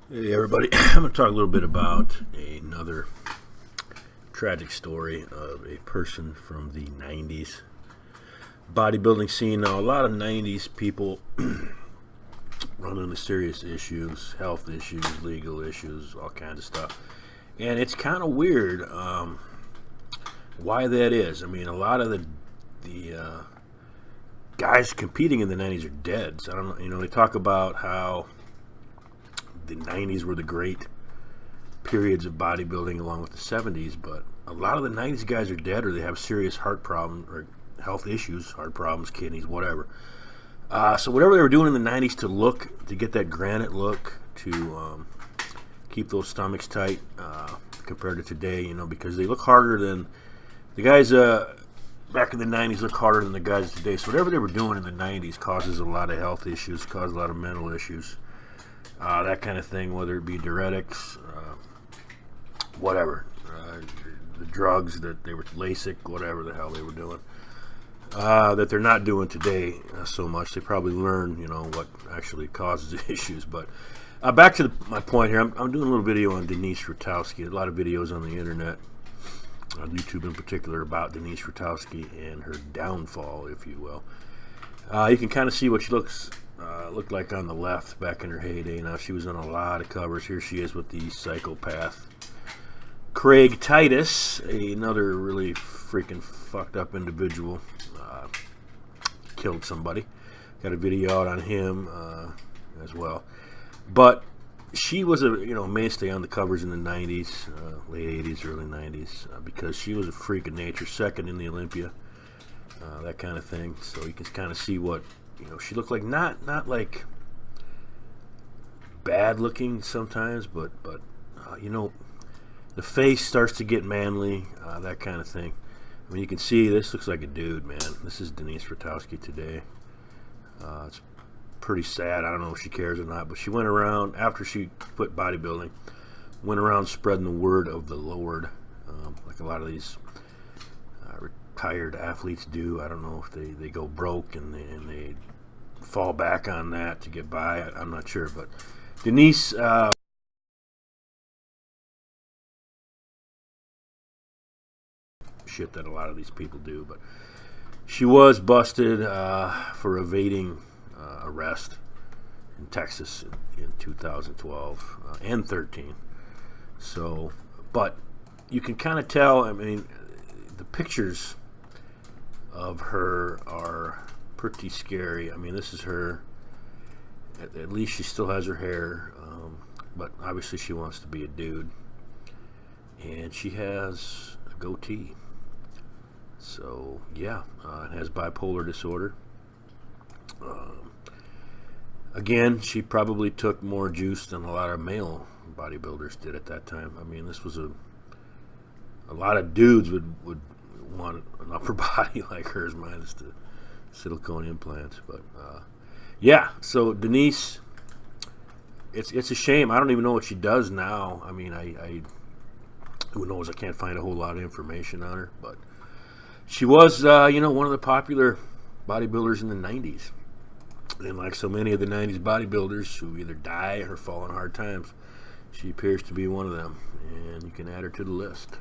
Hey everybody, I'm going to talk a little bit about another tragic story of a person from the 90s bodybuilding scene. Now, a lot of 90s people run into serious issues, health issues, legal issues, all kinds of stuff. And it's kind of weird why that is. I mean, a lot of the guys competing in the 90s are dead. So I don't know, they talk about how the 90s were the great periods of bodybuilding along with the 70s, but a lot of the 90s guys are dead, or they have serious heart problems or health issues, heart problems, kidneys, whatever. So whatever they were doing in the 90s to get that granite look, to keep those stomachs tight compared to today, because they look harder than the guys back in the 90s look harder than the guys today. So whatever they were doing in the 90s causes a lot of health issues, causes a lot of mental issues. That kind of thing, whether it be diuretics, whatever, the drugs that they were, LASIK, whatever the hell they were doing, that they're not doing today so much. They probably learn, what actually causes the issues. But back to my point here, I'm doing a little video on Denise Rutkowski. A lot of videos on the internet, on YouTube in particular, about Denise Rutkowski and her downfall, if you will. You can kind of see what she looked like on the left back in her heyday. Now, she was on a lot of covers. Here she is with the psychopath Craig Titus, another really freaking fucked up individual. Killed somebody. Got a video out on him as well. But she was a mainstay on the covers in the 90s, late 80s, early 90s, because she was a freak of nature, second in the Olympia, that kind of thing. So you can kind of see what she looked like. Not like bad looking sometimes, but the face starts to get manly, that kind of thing. I mean, you can see this looks like a dude, man. This is Denise Rutkowski today. It's pretty sad. I don't know if she cares or not, but she went around, after she quit bodybuilding, went around spreading the word of the Lord, like a lot of these retired athletes do. I don't know if they go broke and they fall back on that to get by. I'm not sure, but Denise shit that a lot of these people do, but she was busted for evading arrest in Texas in 2012 and 13. So, but you can kind of tell. I mean, the pictures of her are pretty scary. I mean, this is her. At least she still has her hair, but obviously she wants to be a dude, and she has a goatee. So yeah, it has bipolar disorder. Again, she probably took more juice than a lot of male bodybuilders did at that time. I mean, this was a lot of dudes would want an upper body like hers, minus the silicone implants. But yeah, so Denise, it's a shame. I don't even know what she does now. I mean, I who knows? I can't find a whole lot of information on her, but she was one of the popular bodybuilders in the 90s. And like so many of the 90s bodybuilders who either die or fall on hard times, she appears to be one of them, and you can add her to the list.